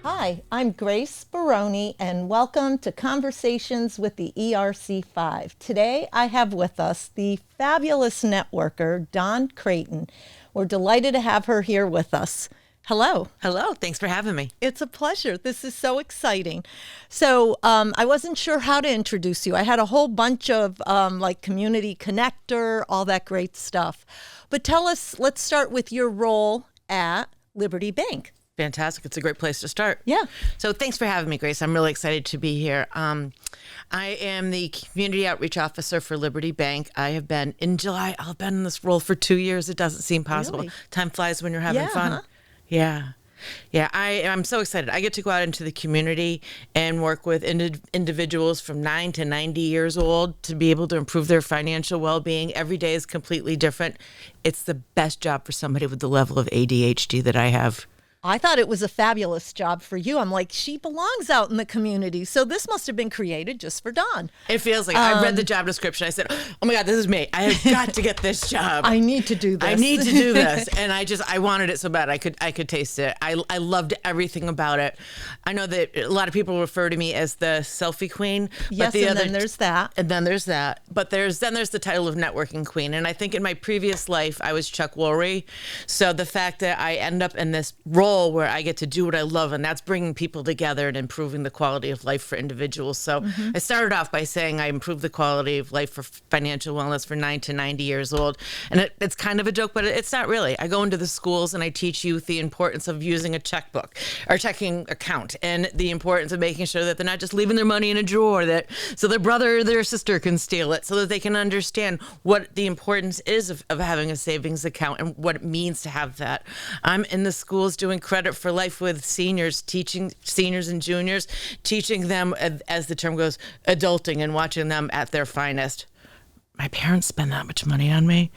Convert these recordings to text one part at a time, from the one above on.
Hi, I'm Grace Baroni, and welcome to Conversations with the ERC5. Today, I have with us the fabulous networker, Dawn Creighton. We're delighted to have her here with us. Hello. Hello. Thanks for having me. It's a pleasure. This is so exciting. So I wasn't sure how to introduce you. I had a whole bunch of like community connector, all that great stuff. But tell us, let's start with your role at Liberty Bank. Fantastic. It's a great place to start. Yeah. So thanks for having me, Grace. I'm really excited to be here. I am the Community Outreach Officer for Liberty Bank. I have been, in July, I've been in this role for 2 years. It doesn't seem possible. Really? Time flies when you're having fun. Huh? Yeah. Yeah, I'm so excited. I get to go out into the community and work with individuals from 9 to 90 years old to be able to improve their financial well-being. Every day is completely different. It's the best job for somebody with the level of ADHD that I have. I thought it was a fabulous job for you. I'm like, she belongs out in the community. So this must have been created just for Dawn. It feels like I read the job description. I said, oh my God, this is me. I have got to get this job. I need to do this. I need to do this. And I wanted it so bad. I could taste it. I loved everything about it. I know that a lot of people refer to me as the selfie queen. Yes, but then there's that. And then there's that. But there's the title of networking queen. And I think in my previous life, I was Chuck Woolery. So the fact that I end up in this role where I get to do what I love, and that's bringing people together and improving the quality of life for individuals. So I started off by saying I improve the quality of life for financial wellness for 9 to 90 years old. And it's kind of a joke, but it's not really. I go into the schools and I teach youth the importance of using a checkbook or checking account, and the importance of making sure that they're not just leaving their money in a drawer so their brother or their sister can steal it, so that they can understand what the importance is of having a savings account and what it means to have that. I'm in the schools doing credit for life with seniors, teaching seniors and juniors, teaching them, as the term goes, adulting and watching them at their finest. My parents spend that much money on me.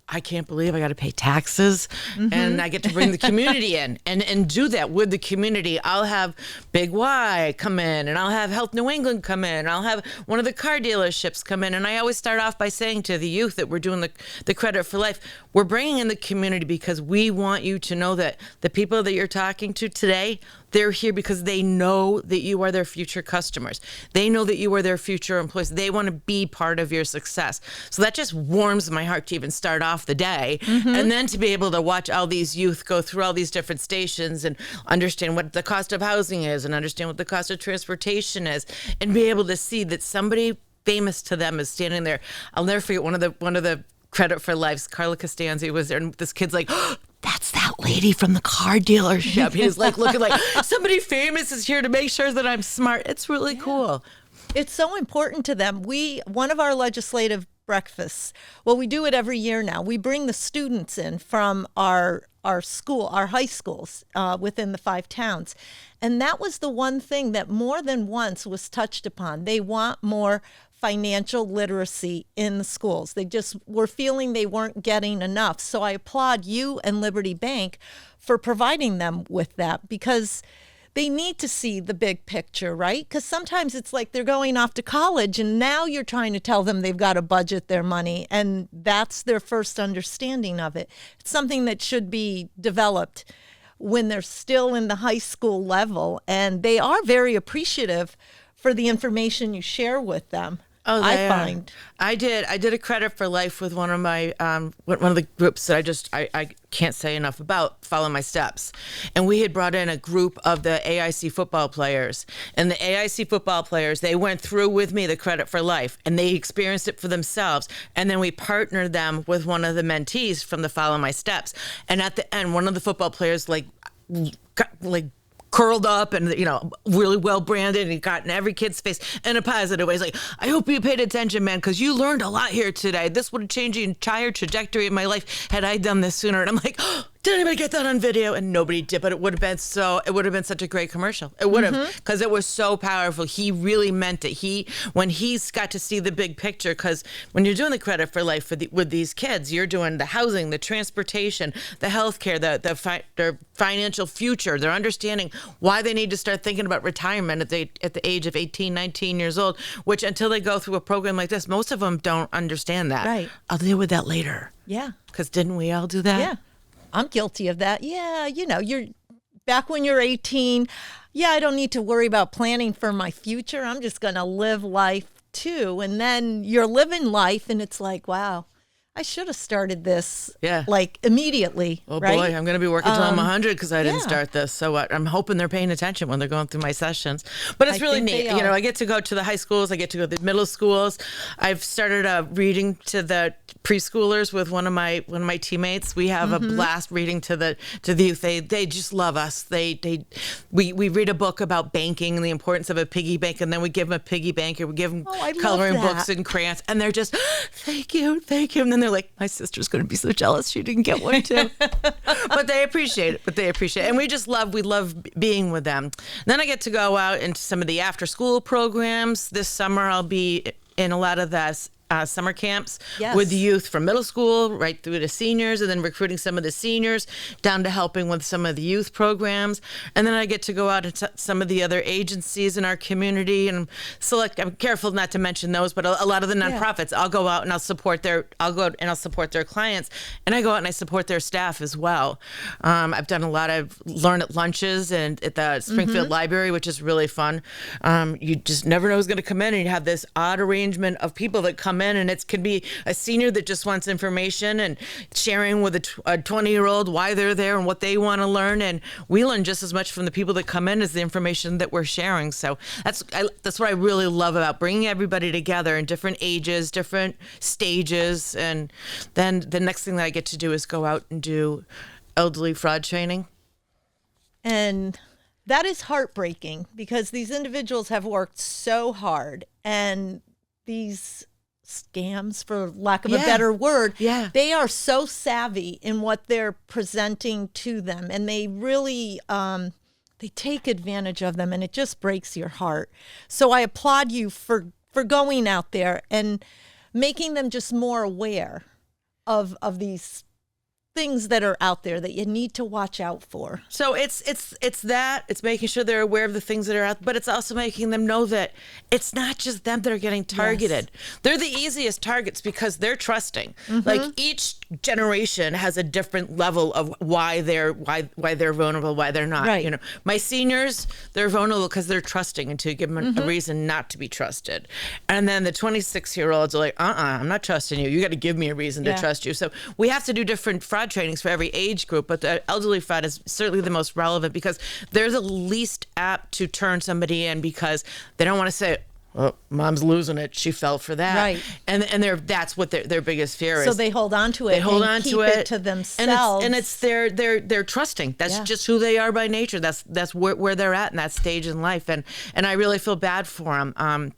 I can't believe I got to pay taxes, and I get to bring the community in and do that with the community. I'll have Big Y come in, and I'll have Health New England come in, and I'll have one of the car dealerships come in. And I always start off by saying to the youth that we're doing the Credit for Life, we're bringing in the community because we want you to know that the people that you're talking to today, they're here because they know that you are their future customers. They know that you are their future employees. They want to be part of your success. So that just warms my heart to even start off the day. And then to be able to watch all these youth go through all these different stations and understand what the cost of housing is and understand what the cost of transportation is, and be able to see that somebody famous to them is standing there. I'll never forget one of the Credit for Life's, Carla Costanzi was there, and this kid's like, oh, that's that lady from the car dealership. He's like looking like somebody famous is here to make sure that I'm smart. It's really cool. It's so important to them. One of our legislative breakfasts, well, we do it every year now. We bring the students in from our high schools within the 5 towns. And that was the one thing that more than once was touched upon. They want more financial literacy in the schools. They just were feeling they weren't getting enough. So I applaud you and Liberty Bank for providing them with that, because they need to see the big picture, right? Because sometimes it's like they're going off to college and now you're trying to tell them they've got to budget their money, and that's their first understanding of it. It's something that should be developed when they're still in the high school level, and they are very appreciative for the information you share with them. Oh, I find. I did a Credit for Life with one of my one of the groups that I can't say enough about, Follow My Steps. And we had brought in a group of the AIC football players. And the AIC football players, they went through with me the Credit for Life, and they experienced it for themselves. And then we partnered them with one of the mentees from the Follow My Steps. And at the end, one of the football players got curled up and, really well branded, and he got in every kid's face in a positive way. He's like, I hope you paid attention, man, because you learned a lot here today. This would have changed the entire trajectory of my life had I done this sooner. And I'm like, oh, did anybody get that on video? And nobody did, but it would have been such a great commercial. It would have, because it was so powerful. He really meant it. When he's got to see the big picture, because when you're doing the credit for life with these kids, you're doing the housing, the transportation, the healthcare, their financial future. They're understanding why they need to start thinking about retirement at the age of 18, 19 years old, which until they go through a program like this, most of them don't understand that. Right. I'll deal with that later. Yeah. Because didn't we all do that? Yeah. I'm guilty of that. Yeah. You're back when you're 18. Yeah. I don't need to worry about planning for my future. I'm just going to live life too. And then you're living life and it's like, wow, I should have started this like immediately. Oh right? boy, I'm going to be working till I'm 100 because I didn't start this. So I'm hoping they're paying attention when they're going through my sessions. But it's really neat. I get to go to the high schools. I get to go to the middle schools. I've started reading to the preschoolers with one of my teammates. We have a blast reading to the youth. They just love us. We read a book about banking and the importance of a piggy bank, and then we give them a piggy bank, or we give them coloring books and crayons, and they're just thank you, and then they're like, my sister's going to be so jealous she didn't get one too. But they appreciate it. And we love being with them. Then I get to go out into some of the after school programs. This summer I'll be in a lot of the summer camps with the youth from middle school right through to seniors, and then recruiting some of the seniors down to helping with some of the youth programs. And then I get to go out into some of the other agencies in our community and I'm careful not to mention those, but a lot of the nonprofits, I'll go out and I'll support their clients, and I go out and I support their staff as well. I've done a lot of learn at lunches and at the Springfield Library, which is really fun. You just never know who's going to come in, and you have this odd arrangement of people that come in, and it can be a senior that just wants information and sharing with a 20-year-old why they're there and what they want to learn, and we learn just as much from the people that come in as the information that we're sharing. So that's what I really love about bringing everybody together in different ages, different stages. And then the next thing that I get to do is go out and do elderly fraud training. And that is heartbreaking because these individuals have worked so hard, and these scams, for lack of a better word, they are so savvy in what they're presenting to them, and they really they take advantage of them, and it just breaks your heart. So I applaud you for going out there and making them just more aware of these things that are out there that you need to watch out for. So it's making sure they're aware of the things that are out, but it's also making them know that it's not just them that are getting targeted. Yes. They're the easiest targets because they're trusting. Like each generation has a different level of why they're vulnerable, why they're not. Right. My seniors, they're vulnerable because they're trusting until you give them a reason not to be trusted. And then the 26-year-olds are like, I'm not trusting you. You got to give me a reason to trust you. So we have to do different fraud trainings for every age group, but the elderly fraud is certainly the most relevant because they're the least apt to turn somebody in because they don't want to say, oh, mom's losing it. She fell for that. Right. And that's what their biggest fear is. So they hold on to it. They hold on to it to themselves. And it's they're trusting. That's just who they are by nature. That's where they're at in that stage in life. And I really feel bad for them.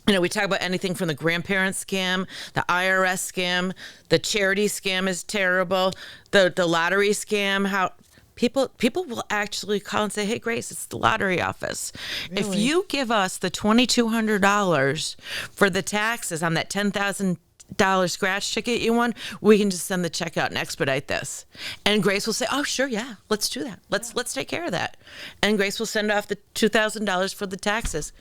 We talk about anything from the grandparent scam, the IRS scam, the charity scam is terrible, the lottery scam, how people will actually call and say, hey, Grace, it's the lottery office. Really? If you give us the $2,200 for the taxes on that $10,000 scratch ticket you won, we can just send the check out and expedite this. And Grace will say, oh, sure, yeah, let's do that. Let's take care of that. And Grace will send off the $2,000 for the taxes.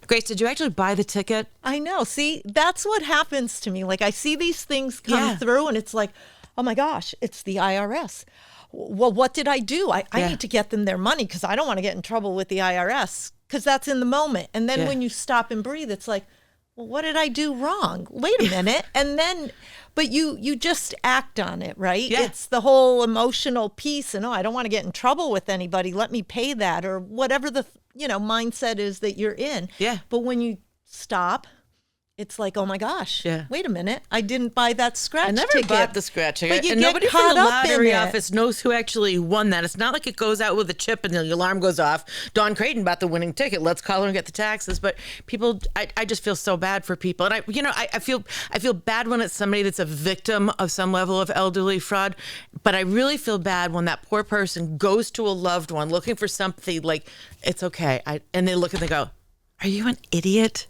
Grace, did you actually buy the ticket? I know. See, that's what happens to me. Like, I see these things come through, and it's like, oh my gosh, it's the IRS. Well, what did I do? I need to get them their money because I don't want to get in trouble with the IRS because that's in the moment. And then when you stop and breathe, it's like, well, what did I do wrong? Wait a minute. And then, but you just act on it, right? Yeah. It's the whole emotional piece. And, I don't want to get in trouble with anybody. Let me pay that, or whatever the mindset is that you're in. Yeah. But when you stop it's like, oh my gosh, Yeah. wait a minute, I didn't buy that scratch I never ticket. bought the scratch ticket. But you and get nobody caught from the up in lottery it. office knows who actually won that. It's not like it goes out with a chip and the alarm goes off. Dawn Creighton bought the winning ticket. Let's call her and get the taxes. But people, I just feel so bad for people. And I feel bad when it's somebody that's a victim of some level of elderly fraud. But I really feel bad when that poor person goes to a loved one looking for something like, it's okay. And they look and they go, are you an idiot?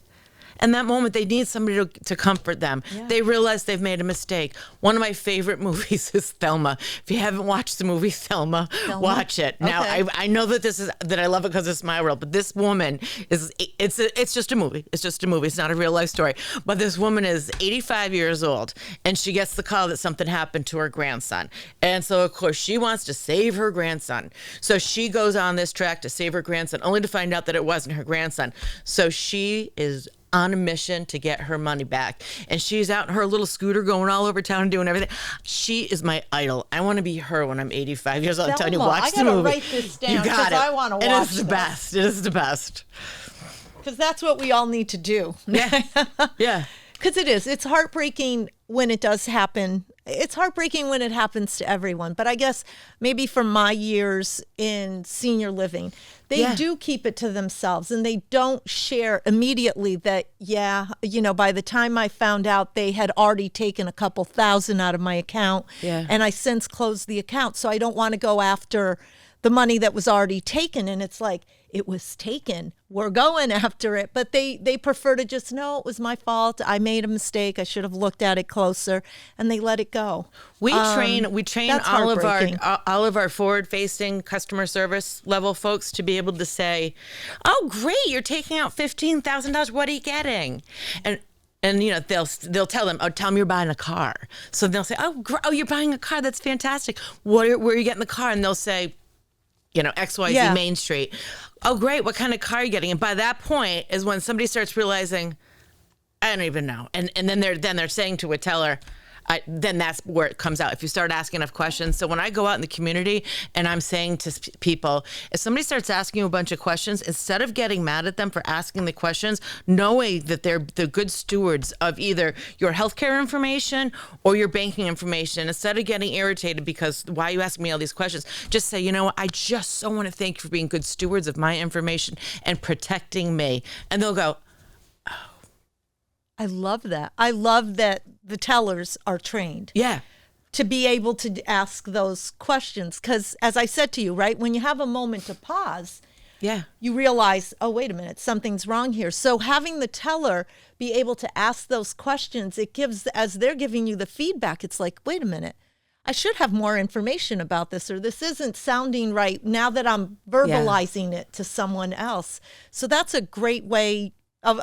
In that moment, they need somebody to comfort them. Yeah. They realize they've made a mistake. One of my favorite movies is Thelma. If you haven't watched the movie Thelma? Watch it. Now, I know that I love it because it's my world, but this woman it's just a movie. It's just a movie. It's not a real life story. But this woman is 85 years old, and she gets the call that something happened to her grandson. And so, of course, she wants to save her grandson. So she goes on this track to save her grandson, only to find out that it wasn't her grandson. So she is on a mission to get her money back. And she's out in her little scooter going all over town and doing everything. She is my idol. I want to be her when I'm 85 years old. I'm telling you, watch the movie. I gotta write this down because I want to watch it. It is the best. It is the best. Because that's what we all need to do. Yeah. Yeah. Because it is. It's heartbreaking when it does happen. It's heartbreaking when it happens to everyone. But I guess maybe from my years in senior living, they do keep it to themselves and they don't share immediately that, by the time I found out they had already taken a couple thousand out of my account and I since closed the account. So I don't want to go after the money that was already taken. And it's like, it was taken. We're going after it. But they prefer to just, no, it was my fault. I made a mistake. I should have looked at it closer. And they let it go. We train all of our forward-facing customer service level folks to be able to say, oh, great, you're taking out $15,000. What are you getting? And they'll tell them, tell them you're buying a car. So they'll say, oh, you're buying a car. That's fantastic. Where are you getting the car? And they'll say, XYZ Main Street. Oh, great. What kind of car are you getting? And by that point is when somebody starts realizing, I don't even know. And then they're saying to a teller, then that's where it comes out. If you start asking enough questions. So when I go out in the community and I'm saying to people, if somebody starts asking you a bunch of questions, instead of getting mad at them for asking the questions, knowing that they're the good stewards of either your healthcare information or your banking information, instead of getting irritated because why are you asking me all these questions, just say, you know what, I just so want to thank you for being good stewards of my information and protecting me. And they'll go, I love that. I love that the tellers are trained. Yeah. To be able to ask those questions. Because as I said to you, right, when you have a moment to pause, you realize, oh, wait a minute, something's wrong here. So having the teller be able to ask those questions, it gives, as they're giving you the feedback, it's like, wait a minute, I should have more information about this, or this isn't sounding right now that I'm verbalizing it to someone else. So that's a great way of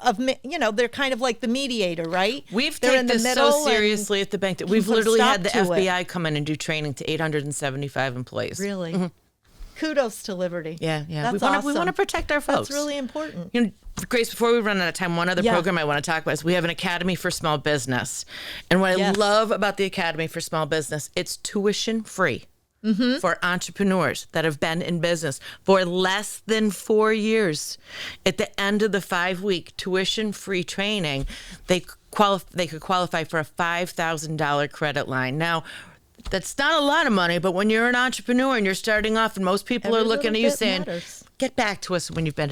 they're kind of like the mediator, right? We've taken this so seriously at the bank that we've literally had the FBI come in and do training to 875 employees. Really? Mm-hmm. Kudos to Liberty. Yeah. That's awesome. We want to protect our folks. That's really important. Grace, before we run out of time, one other program I want to talk about is we have an Academy for Small Business. And what I love about the Academy for Small Business, it's tuition free. Mm-hmm. For entrepreneurs that have been in business for less than 4 years. At the end of the 5-week tuition-free training, they could qualify for a $5,000 credit line. Now, that's not a lot of money, but when you're an entrepreneur and you're starting off and most people are looking at you saying, get back to us when you've been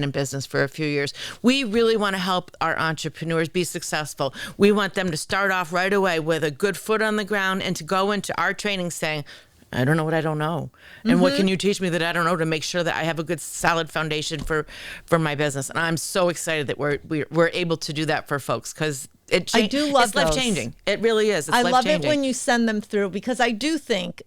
in business for a few years. We really want to help our entrepreneurs be successful. We want them to start off right away with a good foot on the ground and to go into our training saying, I don't know what I don't know. And what can you teach me that I don't know to make sure that I have a good solid foundation for my business? And I'm so excited that we're able to do that for folks because I do love it's life-changing. It really is. It's I love life-changing. it when you send them through because I do think,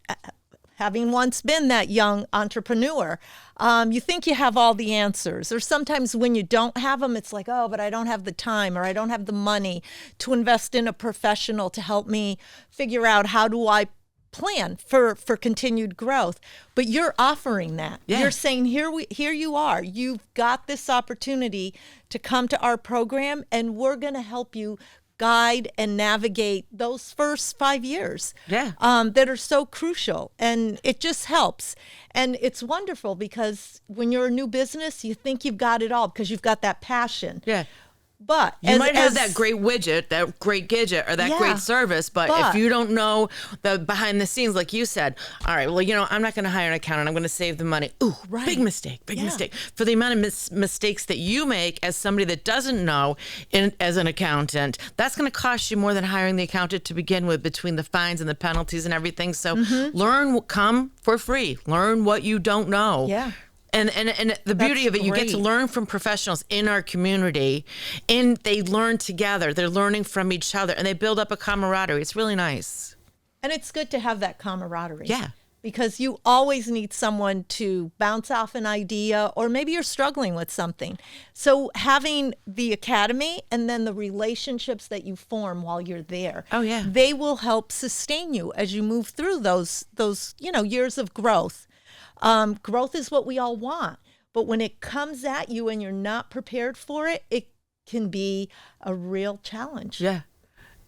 having once been that young entrepreneur, you think you have all the answers. Or sometimes when you don't have them, it's like, oh, but I don't have the time or I don't have the money to invest in a professional to help me figure out how do I plan for continued growth. But you're offering that. You're saying, here you are. You've got this opportunity to come to our program and we're going to help you guide and navigate those first 5 years that are so crucial. And it just helps. And it's wonderful because when you're a new business, you think you've got it all because you've got that passion. Yeah. But you might have that great widget, that great gadget, or that great service, but if you don't know the behind the scenes, like you said, all right, well, I'm not going to hire an accountant. I'm going to save the money. Ooh, big mistake, mistake. For the amount of mistakes that you make as somebody that doesn't know as an accountant, that's going to cost you more than hiring the accountant to begin with, between the fines and the penalties and everything. So come for free. Learn what you don't know. Yeah. And the beauty of it, you get to learn from professionals in our community, and they learn together. They're learning from each other, and they build up a camaraderie. It's really nice. And it's good to have that camaraderie. Yeah. Because you always need someone to bounce off an idea, or maybe you're struggling with something. So having the academy and then the relationships that you form while you're there, they will help sustain you as you move through those years of growth. Growth is what we all want, but when it comes at you and you're not prepared for it, it can be a real challenge. Yeah,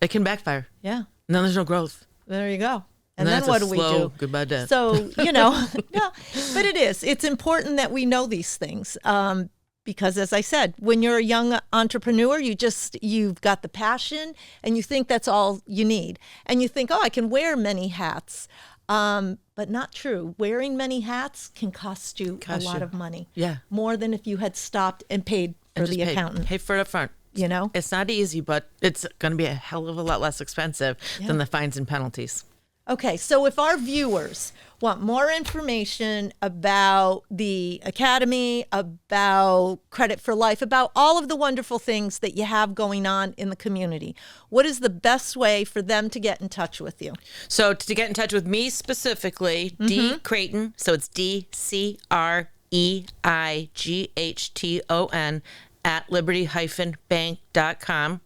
it can backfire. Yeah. And then there's no growth. There you go. And then what do we do? Goodbye death. So, no, but it's important that we know these things. Because as I said, when you're a young entrepreneur, you've got the passion and you think that's all you need. And you think, I can wear many hats. But not true. Wearing many hats can cost you a lot of money. Yeah. More than if you had stopped and paid for the accountant. Pay for it up front. It's not easy, but it's going to be a hell of a lot less expensive than the fines and penalties. Okay, so if our viewers want more information about the Academy, about Credit for Life, about all of the wonderful things that you have going on in the community, what is the best way for them to get in touch with you? So to get in touch with me specifically, D. Creighton, so it's DCREIGHTON at liberty-bank.com,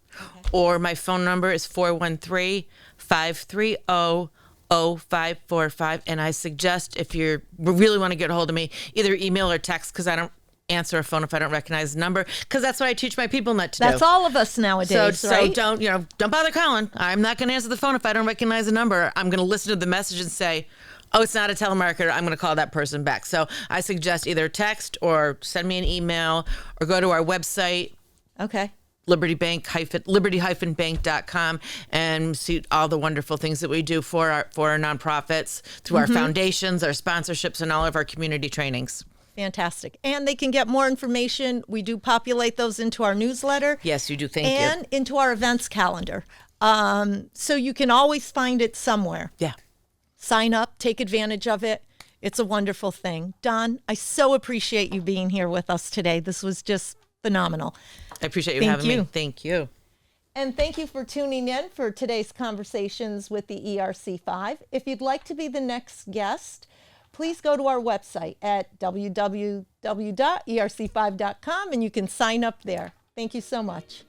or my phone number is 413-530-0545. And I suggest, if you really want to get a hold of me, either email or text, because I don't answer a phone if I don't recognize the number, because that's what I teach my people not to do. That's all of us nowadays, right? So don't bother calling. I'm not going to answer the phone if I don't recognize the number. I'm going to listen to the message and say, it's not a telemarketer. I'm going to call that person back. So I suggest either text or send me an email or go to our website. Okay. liberty-bank.com, and see all the wonderful things that we do for our nonprofits, through our foundations, our sponsorships, and all of our community trainings. Fantastic. And they can get more information. We do populate those into our newsletter. Yes, you do. Thank you. And into our events calendar. So you can always find it somewhere. Yeah. Sign up, take advantage of it. It's a wonderful thing. Dawn, I so appreciate you being here with us today. This was just phenomenal. I appreciate you having me. Thank you. And thank you for tuning in for today's conversations with the ERC5. If you'd like to be the next guest, please go to our website at www.erc5.com and you can sign up there. Thank you so much.